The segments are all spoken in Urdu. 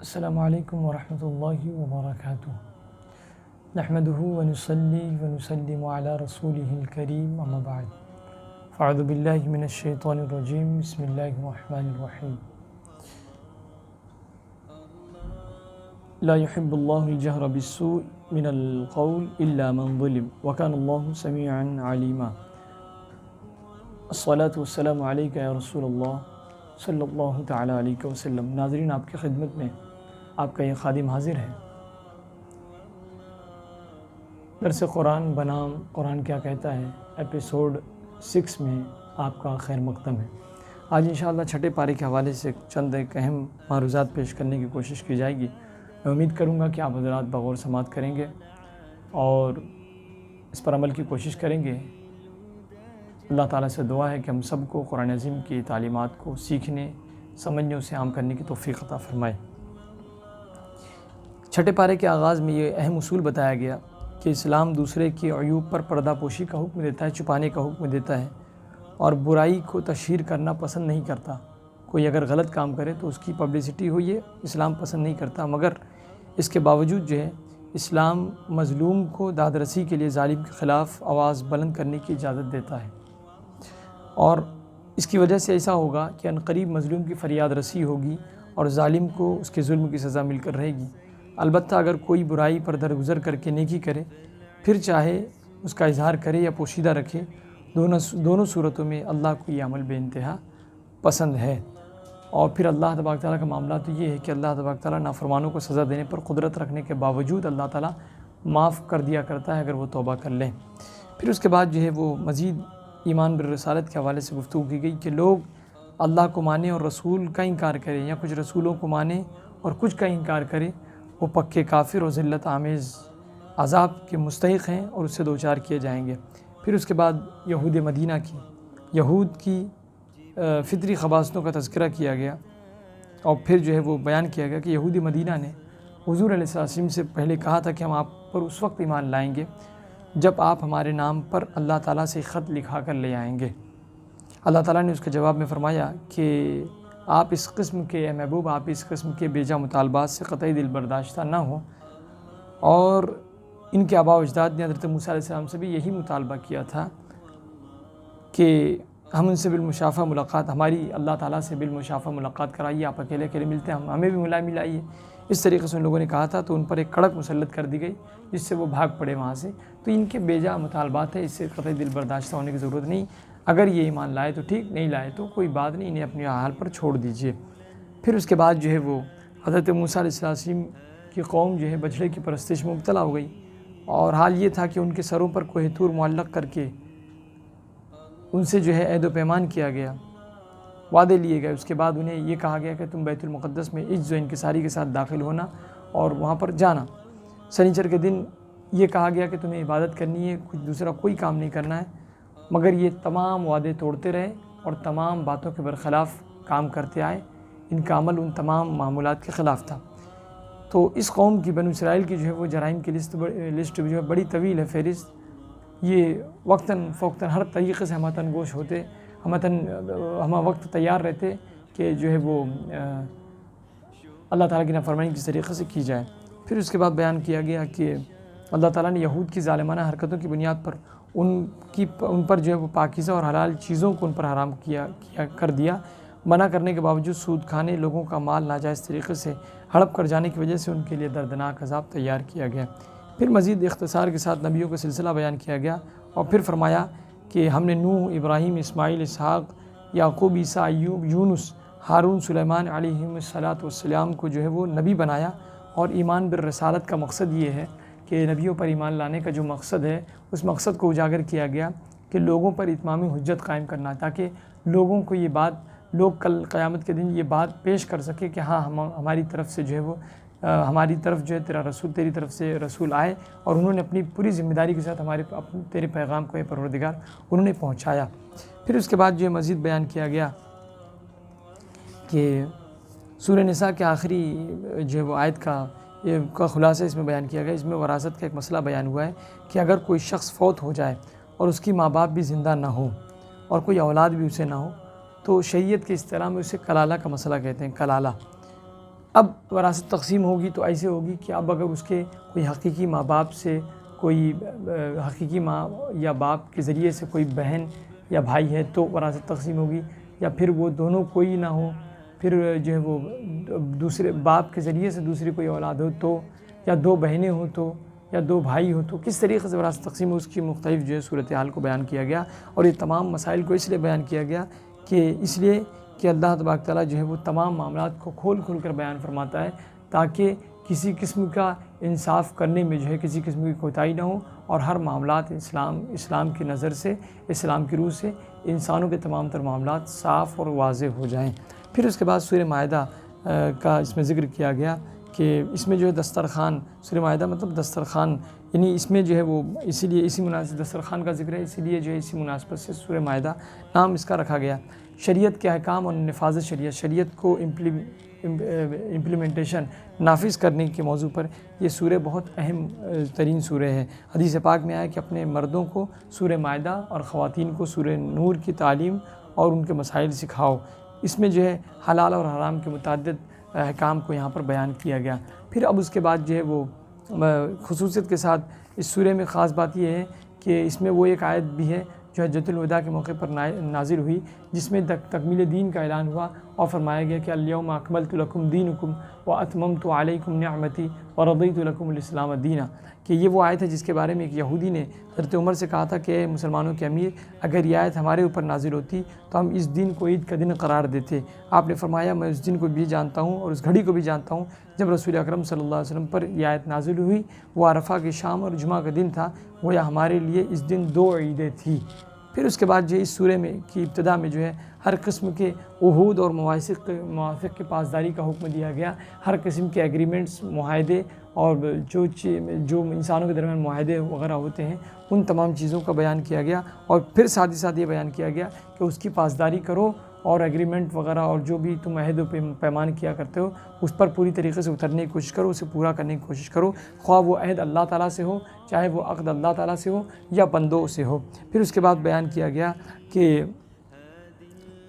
السلام علیکم ورحمۃ اللہ وبرکاتہ نحمده ونصلی ونسلم علی رسولہ الکریم اما بعد فاعوذ باللہ من الشیطان الرجیم بسم اللہ الرحمن الرحیم لا يحب اللہ الجہر بالسوء من القول الا من ظلم وکان اللہ سمیعا علیما الصلاة والسلام علیکہ یا رسول اللہ صلی اللہ تعالیٰ علیہ وسلم۔ ناظرین، آپ کی خدمت میں آپ کا یہ خادم حاضر ہے۔ درس قرآن بنام قرآن کیا کہتا ہے ایپیسوڈ 6 میں آپ کا خیر مقدم ہے۔ آج انشاءاللہ چھٹے پارے کے حوالے سے چند ایک اہم معروضات پیش کرنے کی کوشش کی جائے گی۔ میں امید کروں گا کہ آپ حضرات بغور سماعت کریں گے اور اس پر عمل کی کوشش کریں گے۔ اللہ تعالیٰ سے دعا ہے کہ ہم سب کو قرآن عظیم کی تعلیمات کو سیکھنے، سمجھنے، اسے عام کرنے کی توفیق عطا فرمائے۔ چھٹے پارے کے آغاز میں یہ اہم اصول بتایا گیا کہ اسلام دوسرے کے عیوب پر پردہ پوشی کا حکم دیتا ہے، چھپانے کا حکم دیتا ہے اور برائی کو تشہیر کرنا پسند نہیں کرتا۔ کوئی اگر غلط کام کرے تو اس کی پبلسٹی ہو، یہ اسلام پسند نہیں کرتا، مگر اس کے باوجود جو ہے اسلام مظلوم کو داد رسی کے لیے ظالم کے خلاف آواز بلند کرنے کی اجازت دیتا ہے، اور اس کی وجہ سے ایسا ہوگا کہ عنقریب مظلوم کی فریاد رسی ہوگی اور ظالم کو اس کے ظلم کی سزا مل کر رہے گی۔ البتہ اگر کوئی برائی پر درگزر کر کے نیکی کرے، پھر چاہے اس کا اظہار کرے یا پوشیدہ رکھے، دونوں صورتوں میں اللہ کو یہ عمل بے انتہا پسند ہے۔ اور پھر اللہ تبارک تعالیٰ کا معاملہ تو یہ ہے کہ اللہ تبارک تعالیٰ نافرمانوں کو سزا دینے پر قدرت رکھنے کے باوجود اللہ تعالیٰ معاف کر دیا کرتا ہے اگر وہ توبہ کر لیں۔ پھر اس کے بعد جو ہے وہ مزید ایمان بالرسالت کے حوالے سے گفتگو کی گئی کہ لوگ اللہ کو مانیں اور رسول کا انکار کریں، یا کچھ رسولوں کو مانیں اور کچھ کا انکار کریں، وہ پکے کافر اور ذلت آمیز عذاب کے مستحق ہیں اور اس سے دوچار کیے جائیں گے۔ پھر اس کے بعد یہود کی فطری خباثتوں کا تذکرہ کیا گیا، اور پھر جو ہے وہ بیان کیا گیا کہ یہود مدینہ نے حضور علیہ السلام سے پہلے کہا تھا کہ ہم آپ پر اس وقت ایمان لائیں گے جب آپ ہمارے نام پر اللہ تعالیٰ سے خط لکھا کر لے آئیں گے۔ اللہ تعالیٰ نے اس کے جواب میں فرمایا کہ آپ اس قسم کے محبوب، آپ اس قسم کے بیجا مطالبات سے قطعی دل برداشتہ نہ ہوں، اور ان کے آباء و اجداد نے حضرت موسیٰ علیہ السلام سے بھی یہی مطالبہ کیا تھا کہ ہم ان سے بالمشافہ ملاقات، ہماری اللہ تعالیٰ سے بالمشافہ ملاقات کرائیے، آپ اکیلے اکیلے ملتے ہیں، ہمیں بھی ملائیے۔ اس طریقے سے ان لوگوں نے کہا تھا، تو ان پر ایک کڑک مسلط کر دی گئی جس سے وہ بھاگ پڑے وہاں سے۔ تو ان کے بیجا مطالبات ہے، اس سے قطعی دل برداشتہ ہونے کی ضرورت نہیں۔ اگر یہ ایمان لائے تو ٹھیک، نہیں لائے تو کوئی بات نہیں، انہیں اپنے حال پر چھوڑ دیجیے۔ پھر اس کے بعد جو ہے وہ حضرت موسیٰ علیہ السلام کی قوم جو ہے بچھڑے کی پرستش میں مبتلا ہو گئی، اور حال یہ تھا کہ ان کے سروں پر کوہ طور معلق کر کے ان سے جو ہے عہد و پیمان کیا گیا، وعدے لیے گئے۔ اس کے بعد انہیں یہ کہا گیا کہ تم بیت المقدس میں عجز و انکساری کے ساتھ داخل ہونا اور وہاں پر جانا۔ سنیچر کے دن یہ کہا گیا کہ تمہیں عبادت کرنی ہے، کچھ دوسرا کوئی کام نہیں کرنا ہے، مگر یہ تمام وعدے توڑتے رہے اور تمام باتوں کے برخلاف کام کرتے آئے۔ ان کا عمل ان تمام معمولات کے خلاف تھا۔ تو اس قوم کی، بنو اسرائیل کی جو ہے وہ جرائم کی لسٹ جو ہے بڑی طویل ہے، فہرست۔ یہ وقتاً فوقتاً ہر طریقے سے ہمہ گوش ہوتے، ہمہ وقت تیار رہتے کہ جو ہے وہ اللہ تعالیٰ کی نافرمانی کس طریقے سے کی جائے۔ پھر اس کے بعد بیان کیا گیا کہ اللہ تعالیٰ نے یہود کی ظالمانہ حرکتوں کی بنیاد پر ان پر جو ہے وہ پاکیزہ اور حلال چیزوں کو ان پر حرام کر دیا۔ منع کرنے کے باوجود سود کھانے، لوگوں کا مال ناجائز طریقے سے ہڑپ کر جانے کی وجہ سے ان کے لیے دردناک عذاب تیار کیا گیا۔ پھر مزید اختصار کے ساتھ نبیوں کا سلسلہ بیان کیا گیا، اور پھر فرمایا کہ ہم نے نوح، ابراہیم، اسماعیل، اسحاق، یعقوب، عیسیٰ، ایوب، یونس، ہارون، سلیمان علیہم السلام کو جو ہے وہ نبی بنایا۔ اور ایمان بالرسالت کا مقصد یہ ہے کہ نبیوں پر ایمان لانے کا جو مقصد ہے، اس مقصد کو اجاگر کیا گیا کہ لوگوں پر اتمامی حجت قائم کرنا، تاکہ لوگوں کو یہ بات، لوگ کل قیامت کے دن یہ بات پیش کر سکے کہ ہاں ہماری طرف سے جو ہے وہ ہماری طرف جو ہے تیری طرف سے رسول آئے، اور انہوں نے اپنی پوری ذمہ داری کے ساتھ تیرے پیغام کو، اے پروردگار، انہوں نے پہنچایا۔ پھر اس کے بعد جو ہے مزید بیان کیا گیا کہ سورہ نساء کے آخری جو ہے وہ آیت کا خلاصہ اس میں بیان کیا گیا۔ اس میں وراثت کا ایک مسئلہ بیان ہوا ہے کہ اگر کوئی شخص فوت ہو جائے اور اس کی ماں باپ بھی زندہ نہ ہو اور کوئی اولاد بھی اسے نہ ہو، تو شریعت کے اصطلاح میں اسے کلالہ کا مسئلہ کہتے ہیں، کلالہ۔ اب وراثت تقسیم ہوگی تو ایسے ہوگی کہ اب اگر اس کے کوئی حقیقی ماں باپ سے کوئی حقیقی ماں یا باپ کے ذریعے سے کوئی بہن یا بھائی ہے تو وراثت تقسیم ہوگی، یا پھر وہ دونوں کوئی نہ ہو، پھر جو ہے وہ دوسرے باپ کے ذریعے سے دوسری کوئی اولاد ہو تو، یا دو بہنیں ہوں تو، یا دو بھائی ہو تو کس طریقے سے وراثت تقسیم ہو، اس کی مختلف جو ہے صورتحال کو بیان کیا گیا۔ اور یہ تمام مسائل کو اس لیے بیان کیا گیا کہ اس لیے کہ اللہ تبارک تعالیٰ جو ہے وہ تمام معاملات کو کھول کھول کر بیان فرماتا ہے، تاکہ کسی قسم کا انصاف کرنے میں جو ہے کسی قسم کی کوتاہی نہ ہو، اور ہر معاملات اسلام کی نظر سے، اسلام کی روح سے انسانوں کے تمام تر معاملات صاف اور واضح ہو جائیں۔ پھر اس کے بعد سورہ مائدہ کا اس میں ذکر کیا گیا کہ اس میں جو ہے دسترخوان، سورہ مائدہ مطلب دسترخوان، یعنی اس میں جو ہے وہ اسی لیے اسی مناسبت دسترخوان کا ذکر ہے، اسی لیے جو ہے اسی مناسبت سے سورہ مائدہ نام اس کا رکھا گیا۔ شریعت کے احکام اور نفاذ شریعت کو امپلیمنٹیشن نافذ کرنے کے موضوع پر یہ سورہ بہت اہم ترین سورہ ہے۔ حدیث پاک میں آیا کہ اپنے مردوں کو سورہ مائدہ اور خواتین کو سورہ نور کی تعلیم اور ان کے مسائل سکھاؤ۔ اس میں جو ہے حلال اور حرام کے متعدد احکام کو یہاں پر بیان کیا گیا۔ پھر اب اس کے بعد جو ہے وہ خصوصیت کے ساتھ اس سورہ میں خاص بات یہ ہے کہ اس میں وہ ایک آیت بھی ہے جو حجۃ الوداع کے موقع پر نازل ہوئی، جس میں تکمیل دین کا اعلان ہوا اور فرمایا گیا کہ الیوم اکملت لکم دینکم واتممت علیکم نعمتی ورضیت لکم الاسلام دینا، کہ یہ وہ آیت ہے جس کے بارے میں ایک یہودی نے حضرت عمر سے کہا تھا کہ اے مسلمانوں کے امیر، اگر یہ آیت ہمارے اوپر نازل ہوتی تو ہم اس دن کو عید کا دن قرار دیتے۔ آپ نے فرمایا میں اس دن کو بھی جانتا ہوں اور اس گھڑی کو بھی جانتا ہوں جب رسول اکرم صلی اللہ علیہ وسلم پر یہ آیت نازل ہوئی۔ وہ عرفہ کی شام اور جمعہ کا دن تھا، گویا ہمارے لیے اس دن 2 عیدیں تھیں۔ پھر اس کے بعد جو اس سورہ میں کی ابتدا میں جو ہے ہر قسم کے عہود اور موافق کے پاسداری کا حکم دیا گیا۔ ہر قسم کے ایگریمنٹس، معاہدے اور جو انسانوں کے درمیان معاہدے وغیرہ ہوتے ہیں ان تمام چیزوں کا بیان کیا گیا، اور پھر ساتھ ہی ساتھ یہ بیان کیا گیا کہ اس کی پاسداری کرو اور ایگریمنٹ وغیرہ اور جو بھی تم عہد و پیمان کیا کرتے ہو اس پر پوری طریقے سے اترنے کی کوشش کرو، اسے پورا کرنے کی کوشش کرو، خواہ وہ عہد اللہ تعالیٰ سے ہو، چاہے وہ عقد اللہ تعالیٰ سے ہو یا بندوں سے ہو۔ پھر اس کے بعد بیان کیا گیا کہ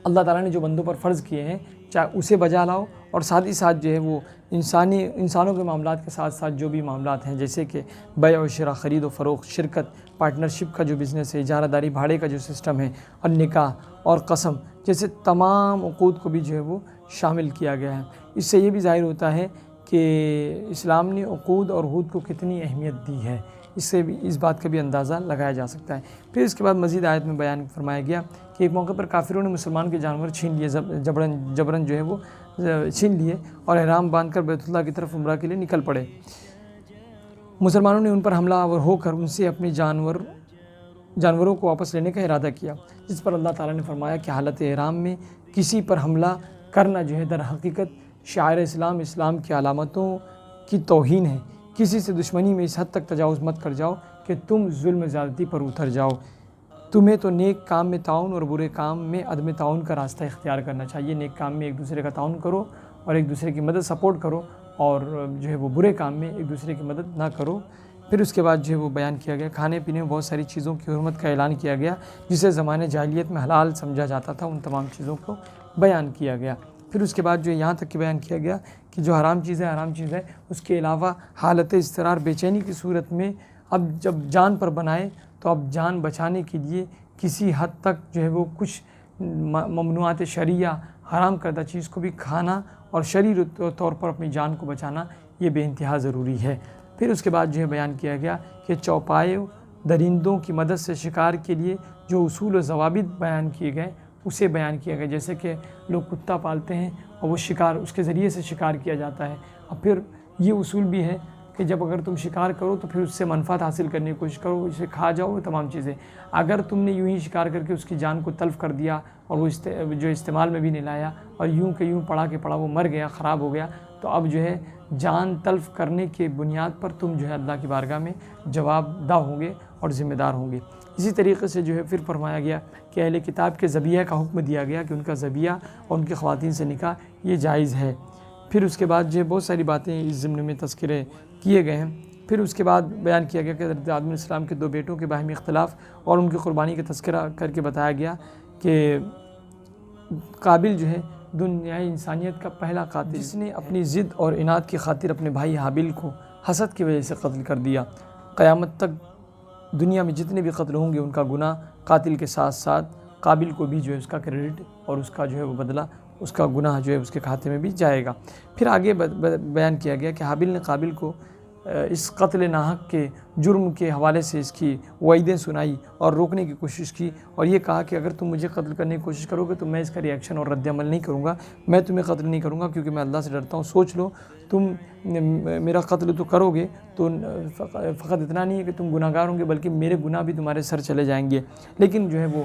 اللہ تعالیٰ نے جو بندوں پر فرض کیے ہیں چاہے اسے بجا لاؤ، اور ساتھ ہی ساتھ جو ہے وہ انسانوں کے معاملات کے ساتھ ساتھ جو بھی معاملات ہیں جیسے کہ بیع و شراء، خرید و فروخت، شرکت، پارٹنرشپ کا جو بزنس ہے، اجارہ داری، بھاڑے کا جو سسٹم ہے، اور نکاح اور قسم جیسے تمام عقود کو بھی جو ہے وہ شامل کیا گیا ہے۔ اس سے یہ بھی ظاہر ہوتا ہے کہ اسلام نے عقود اور عہود کو کتنی اہمیت دی ہے، اس سے بھی اس بات کا بھی اندازہ لگایا جا سکتا ہے۔ پھر اس کے بعد مزید آیت میں بیان فرمایا گیا کہ ایک موقع پر کافروں نے مسلمان کے جانور چھین لیے، جبرن جو ہے وہ چھین لیے اور احرام باندھ کر بیت اللہ کی طرف عمرہ کے لیے نکل پڑے۔ مسلمانوں نے ان پر حملہ آور ہو کر ان سے اپنے جانوروں کو واپس لینے کا ارادہ کیا، جس پر اللہ تعالیٰ نے فرمایا کہ حالت احرام میں کسی پر حملہ کرنا جو ہے در حقیقت شعائر اسلام کی علامتوں کی توہین ہے۔ کسی سے دشمنی میں اس حد تک تجاوز مت کر جاؤ کہ تم ظلم زیادتی پر اتر جاؤ۔ تمہیں تو نیک کام میں تعاون اور برے کام میں عدم تعاون کا راستہ اختیار کرنا چاہیے۔ نیک کام میں ایک دوسرے کا تعاون کرو اور ایک دوسرے کی مدد سپورٹ کرو، اور جو ہے وہ برے کام میں ایک دوسرے کی مدد نہ کرو۔ پھر اس کے بعد جو ہے وہ بیان کیا گیا کھانے پینے میں بہت ساری چیزوں کی حرمت کا اعلان کیا گیا، جسے زمانے جاہلیت میں حلال سمجھا جاتا تھا، ان تمام چیزوں کو بیان کیا گیا۔ پھر اس کے بعد جو یہاں تک کہ بیان کیا گیا کہ جو حرام چیز ہے اس کے علاوہ حالت اضطرار بے چینی کی صورت میں اب جب جان پر بنائے تو اب جان بچانے کے لیے کسی حد تک جو ہے وہ کچھ ممنوعات شرعیہ حرام کردہ چیز کو بھی کھانا اور شرعی طور پر اپنی جان کو بچانا یہ بے انتہا ضروری ہے۔ پھر اس کے بعد جو ہے بیان کیا گیا کہ چوپائے درندوں کی مدد سے شکار کے لیے جو اصول و ضوابط بیان کیے گئے اسے بیان کیا گیا، جیسے کہ لوگ کتا پالتے ہیں اور وہ شکار اس کے ذریعے سے شکار کیا جاتا ہے، اور پھر یہ اصول بھی ہے کہ جب اگر تم شکار کرو تو پھر اس سے منفعت حاصل کرنے کی کوشش کرو، اسے کھا جاؤ، وہ تمام چیزیں۔ اگر تم نے یوں ہی شکار کر کے اس کی جان کو تلف کر دیا اور وہ جو استعمال میں بھی نہیں لایا اور یوں کہ یوں پڑا کہ پڑا وہ مر گیا، خراب ہو گیا، تو اب جو ہے جان تلف کرنے کے بنیاد پر تم جو ہے اللہ کی بارگاہ میں جواب دہ ہوں گے اور ذمہ دار ہوں گے۔ اسی طریقے سے جو ہے پھر فرمایا گیا کہ اہل کتاب کے ذبیحہ کا حکم دیا گیا کہ ان کا ذبیحہ اور ان کی خواتین سے نکاح یہ جائز ہے۔ پھر اس کے بعد جو ہے بہت ساری باتیں اس ضمن میں تذکرے کیے گئے ہیں۔ پھر اس کے بعد بیان کیا گیا کہ حضرت آدم علیہ السلام کے 2 بیٹوں کے باہمی اختلاف اور ان کی قربانی کا تذکرہ کر کے بتایا گیا کہ قابل جو ہے دنیای انسانیت کا پہلا قاتل، جس نے اپنی ضد اور عناد کی خاطر اپنے بھائی حابیل کو حسد کی وجہ سے قتل کر دیا۔ قیامت تک دنیا میں جتنے بھی قتل ہوں گے ان کا گناہ قاتل کے ساتھ ساتھ قابل کو بھی جو ہے اس کا کریڈٹ اور اس کا جو ہے وہ بدلہ، اس کا گناہ جو ہے اس کے کھاتے میں بھی جائے گا۔ پھر آگے بیان کیا گیا کہ حابیل نے قابل کو اس قتل ناحق کے جرم کے حوالے سے اس کی وعیدیں سنائی اور روکنے کی کوشش کی، اور یہ کہا کہ اگر تم مجھے قتل کرنے کی کوشش کرو گے تو میں اس کا ریئیکشن اور رد عمل نہیں کروں گا، میں تمہیں قتل نہیں کروں گا کیونکہ میں اللہ سے ڈرتا ہوں۔ سوچ لو، تم میرا قتل تو کرو گے تو فقط اتنا نہیں ہے کہ تم گناہ گار ہوں گے بلکہ میرے گناہ بھی تمہارے سر چلے جائیں گے۔ لیکن جو ہے وہ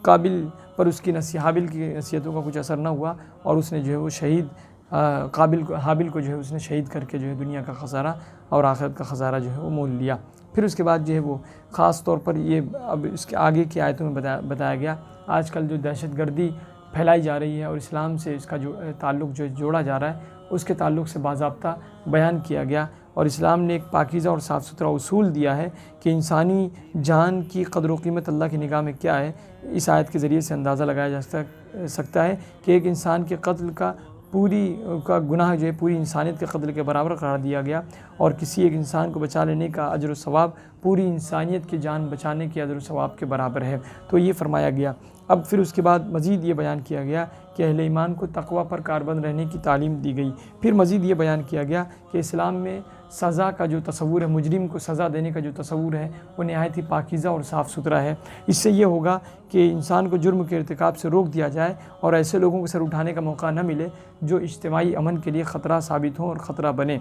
قابل پر اس کی حابیل کی نصیحتوں کا کچھ اثر نہ ہوا اور اس نے جو ہے وہ شہید حابیل کو جو ہے اس نے شہید کر کے جو ہے دنیا کا خسارہ اور آخرت کا خسارہ جو ہے وہ مول لیا۔ پھر اس کے بعد جو ہے وہ خاص طور پر یہ اب اس کے آگے کی آیتوں میں بتایا گیا، آج کل جو دہشت گردی پھیلائی جا رہی ہے اور اسلام سے اس کا جو تعلق جو جوڑا جا رہا ہے اس کے تعلق سے باضابطہ بیان کیا گیا، اور اسلام نے ایک پاکیزہ اور صاف ستھرا اصول دیا ہے کہ انسانی جان کی قدر و قیمت اللہ کی نگاہ میں کیا ہے۔ اس آیت کے ذریعے سے اندازہ لگایا جا سکتا ہے کہ ایک انسان کے قتل کا گناہ جو ہے پوری انسانیت کے قتل کے برابر قرار دیا گیا، اور کسی ایک انسان کو بچا لینے کا اجر و ثواب پوری انسانیت کی جان بچانے کے اجر و ثواب کے برابر ہے۔ تو یہ فرمایا گیا۔ اب پھر اس کے بعد مزید یہ بیان کیا گیا کہ اہل ایمان کو تقوی پر کاربند رہنے کی تعلیم دی گئی۔ پھر مزید یہ بیان کیا گیا کہ اسلام میں سزا کا جو تصور ہے، مجرم کو سزا دینے کا جو تصور ہے وہ نہایت ہی پاکیزہ اور صاف ستھرا ہے۔ اس سے یہ ہوگا کہ انسان کو جرم کے ارتکاب سے روک دیا جائے اور ایسے لوگوں کو سر اٹھانے کا موقع نہ ملے جو اجتماعی امن کے لیے خطرہ ثابت ہوں اور خطرہ بنے۔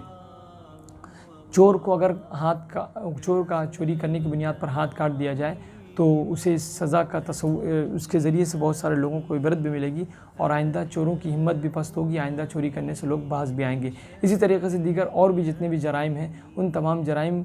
چور کو اگر چور کا چوری کرنے کی بنیاد پر ہاتھ کاٹ دیا جائے تو اسے سزا کا اس کے ذریعے سے بہت سارے لوگوں کو عبرت بھی ملے گی اور آئندہ چوروں کی ہمت بھی پست ہوگی، آئندہ چوری کرنے سے لوگ باز بھی آئیں گے۔ اسی طریقے سے دیگر اور بھی جتنے بھی جرائم ہیں ان تمام جرائم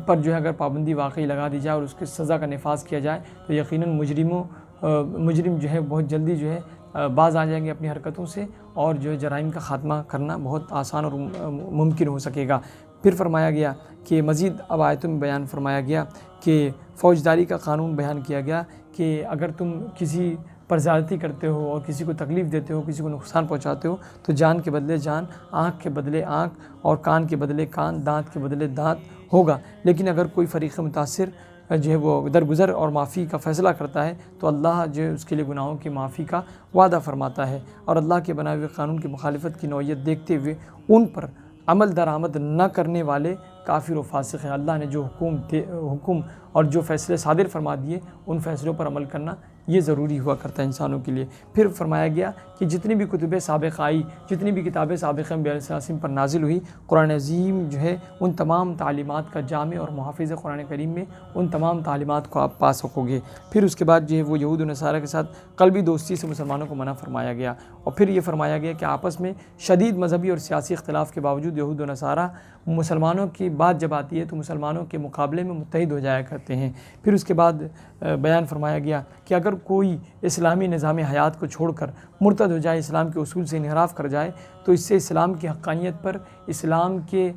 پر جو ہے اگر پابندی واقعی لگا دی جائے اور اس کی سزا کا نفاذ کیا جائے تو یقیناً مجرم جو ہے بہت جلدی جو ہے باز آ جائیں گے اپنی حرکتوں سے، اور جو ہے جرائم کا خاتمہ کرنا بہت آسان اور ممکن ہو سکے گا۔ پھر فرمایا گیا کہ مزید اب آیتوں میں بیان فرمایا گیا کہ فوجداری کا قانون بیان کیا گیا کہ اگر تم کسی پر زیادتی کرتے ہو اور کسی کو تکلیف دیتے ہو، کسی کو نقصان پہنچاتے ہو تو جان کے بدلے جان، آنکھ کے بدلے آنکھ اور کان کے بدلے کان، دانت کے بدلے دانت ہوگا۔ لیکن اگر کوئی فریق متاثر جو ہے وہ درگزر اور معافی کا فیصلہ کرتا ہے تو اللہ جو ہے اس کے لیے گناہوں کی معافی کا وعدہ فرماتا ہے، اور اللہ کے بنائے ہوئے قانون کی مخالفت کی نوعیت دیکھتے ہوئے ان پر عمل درآمد نہ کرنے والے کافر و فاسق ہیں۔ اللہ نے جو حکم اور جو فیصلے صادر فرما دیے ان فیصلوں پر عمل کرنا یہ ضروری ہوا کرتا ہے انسانوں کے لیے۔ پھر فرمایا گیا کہ جتنی بھی کتب سابقہ آئی، جتنی بھی کتابیں سابقہ نبی علیہ السلام پر نازل ہوئی، قرآن عظیم جو ہے ان تمام تعلیمات کا جامع اور محافظ قرآن کریم میں ان تمام تعلیمات کو آپ پا سکو گے۔ پھر اس کے بعد جو ہے وہ یہود و نصارہ کے ساتھ قلبی دوستی سے مسلمانوں کو منع فرمایا گیا، اور پھر یہ فرمایا گیا کہ آپس میں شدید مذہبی اور سیاسی اختلاف کے باوجود یہود و نصارہ مسلمانوں کی بات جب آتی ہے تو مسلمانوں کے مقابلے میں متحد ہو جایا کرتے ہیں۔ پھر اس کے بعد بیان فرمایا گیا کہ اگر کوئی اسلامی نظام حیات کو چھوڑ کر مرتد ہو جائے، اسلام کے اصول سے انحراف کر جائے تو اس سے اسلام کی حقانیت پر، اسلام کے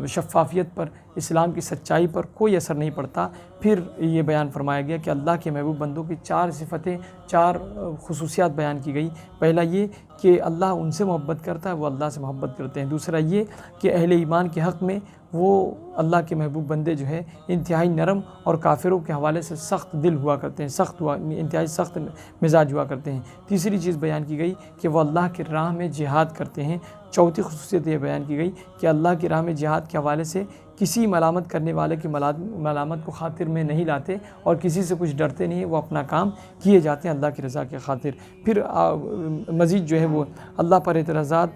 شفافیت پر، اسلام کی سچائی پر کوئی اثر نہیں پڑتا۔ پھر یہ بیان فرمایا گیا کہ اللہ کے محبوب بندوں کی 4 صفتیں، 4 خصوصیات بیان کی گئی۔ پہلا یہ کہ اللہ ان سے محبت کرتا ہے، وہ اللہ سے محبت کرتے ہیں۔ دوسرا یہ کہ اہل ایمان کے حق میں وہ اللہ کے محبوب بندے جو ہے انتہائی نرم اور کافروں کے حوالے سے سخت دل ہوا کرتے ہیں، انتہائی سخت مزاج ہوا کرتے ہیں۔ تیسری چیز بیان کی گئی کہ وہ اللہ کی راہ میں جہاد کرتے ہیں۔ چوتھی خصوصیت یہ بیان کی گئی کہ اللہ کی راہ میں جہاد کے حوالے سے کسی ملامت کرنے والے کی ملامت کو خاطر میں نہیں لاتے اور کسی سے کچھ ڈرتے نہیں، وہ اپنا کام کیے جاتے ہیں اللہ کی رضا کے خاطر۔ پھر مزید جو ہے وہ اللہ پر اعتراضات،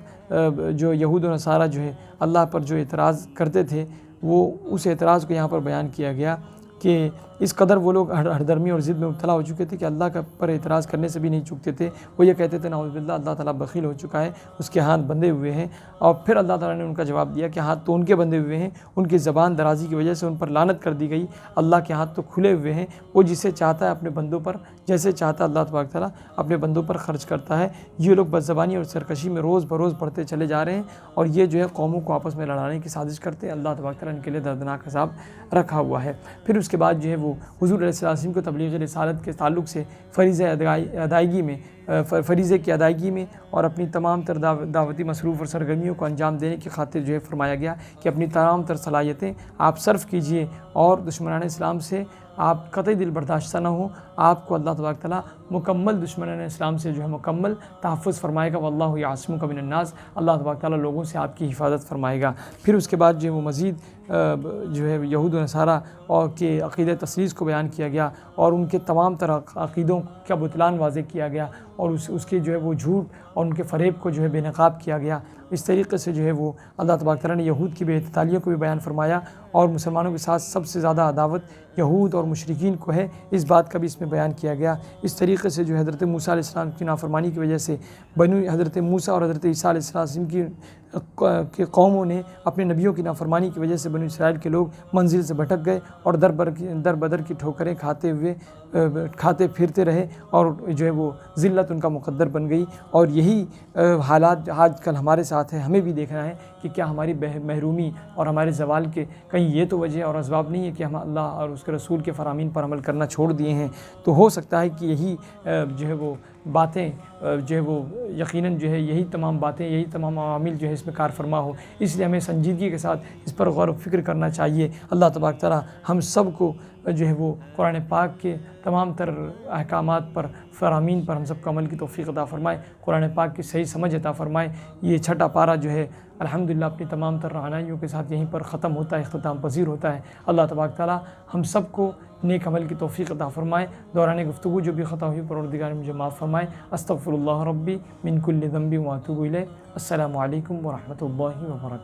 جو یہود و نصارہ جو ہے اللہ پر جو اعتراض کرتے تھے، وہ اس اعتراض کو یہاں پر بیان کیا گیا کہ اس قدر وہ لوگ ہردرمی اور ضد میں مبتلا ہو چکے تھے کہ اللہ کا پر اعتراض کرنے سے بھی نہیں چکتے تھے۔ وہ یہ کہتے تھے نعوذ باللہ اللہ تعالیٰ بخیل ہو چکا ہے، اس کے ہاتھ بندھے ہوئے ہیں، اور پھر اللہ تعالیٰ نے ان کا جواب دیا کہ ہاتھ تو ان کے بندھے ہوئے ہیں، ان کی زبان درازی کی وجہ سے ان پر لعنت کر دی گئی، اللہ کے ہاتھ تو کھلے ہوئے ہیں، وہ جسے چاہتا ہے اپنے بندوں پر، جیسے چاہتا ہے اللہ تبارک تعالیٰ اپنے بندوں پر خرچ کرتا ہے۔ یہ لوگ بد زبانی اور سرکشی میں روز بروز بڑھتے چلے جا رہے ہیں، اور یہ جو ہے قوموں کو آپس میں لڑانے کی سازش کرتے ہیں۔ اللہ تبارک تعالیٰ ان کے لیے دردناک عذاب رکھا ہوا ہے۔ پھر اس کے بعد جو ہے وہ حضور علیہ السلام کو تبلیغ رسالت کے تعلق سے فریضہ ادائیگی میں فریضے کی ادائیگی میں اور اپنی تمام تر دعوتی مصروف اور سرگرمیوں کو انجام دینے کی خاطر جو ہے فرمایا گیا کہ اپنی تمام تر صلاحیتیں آپ صرف کیجئے اور دشمنان اسلام سے آپ قطعی دل برداشتہ نہ ہوں. آپ کو اللہ تبارک تعالیٰ مکمل دشمنان اسلام سے جو ہے مکمل تحفظ فرمائے گا. واللہ یعصمک من الناس، اللہ تبارک تعالیٰ لوگوں سے آپ کی حفاظت فرمائے گا. پھر اس کے بعد جو ہے وہ مزید جو ہے یہود و نصارہ اور کے عقیدہ تثلیث کو بیان کیا گیا اور ان کے تمام طرح عقیدوں کا بطلان واضح کیا گیا اور اس کے جو ہے وہ جھوٹ اور ان کے فریب کو جو ہے بے نقاب کیا گیا. اس طریقے سے جو ہے وہ اللہ تبارک تعالیٰ نے یہود کی بے اعتدالیوں کو بھی بیان فرمایا اور مسلمانوں کے ساتھ سب سے زیادہ عداوت یہود اور مشرکین کو ہے، اس بات کا بھی اس میں بیان کیا گیا. اس طریقے سے جو حضرت موسیٰ علیہ السلام کی نافرمانی کی وجہ سے حضرت موسیٰ اور حضرت عیسیٰ علیہ السلام کی قوموں نے اپنے نبیوں کی نافرمانی کی وجہ سے بنی اسرائیل کے لوگ منزل سے بھٹک گئے اور در بدر کی ٹھوکریں کھاتے پھرتے رہے اور جو ہے وہ ذلت ان کا مقدر بن گئی. اور یہی حالات آج کل ہمارے ساتھ ہیں. ہمیں بھی دیکھنا ہے کہ کیا ہماری محرومی اور ہمارے زوال کے کہیں یہ تو وجہ اور اسباب نہیں ہے کہ ہم اللہ اور اس کے رسول کے فرامین پر عمل کرنا چھوڑ دیے ہیں. تو ہو سکتا ہے کہ یہی جو ہے وہ باتیں جو ہے وہ یقیناً جو ہے یہی تمام باتیں یہی تمام عوامل جو ہے اس میں کار فرما ہو. اس لیے ہمیں سنجیدگی کے ساتھ اس پر غور و فکر کرنا چاہیے. اللہ تبارک تعالیٰ ہم سب کو جو ہے وہ قرآن پاک کے تمام تر احکامات پر فرامین پر ہم سب کو عمل کی توفیق عطا فرمائے. قرآن پاک کی صحیح سمجھ عطا فرمائے. یہ چھٹا پارہ جو ہے الحمدللہ اپنی تمام تر رہنمائیوں کے ساتھ یہیں پر ختم ہوتا ہے، اختتام پذیر ہوتا ہے. اللہ تبارک تعالیٰ ہم سب کو نیک عمل کی توفیق عطا فرمائے. دوران گفتگو جو بھی خطا ہوئی پروردگار نے مجھے معاف فرمائے. استغفر اللہ ربی من کل ذنب واتوب الیہ. السلام علیکم ورحمۃ اللہ وبرکاتہ.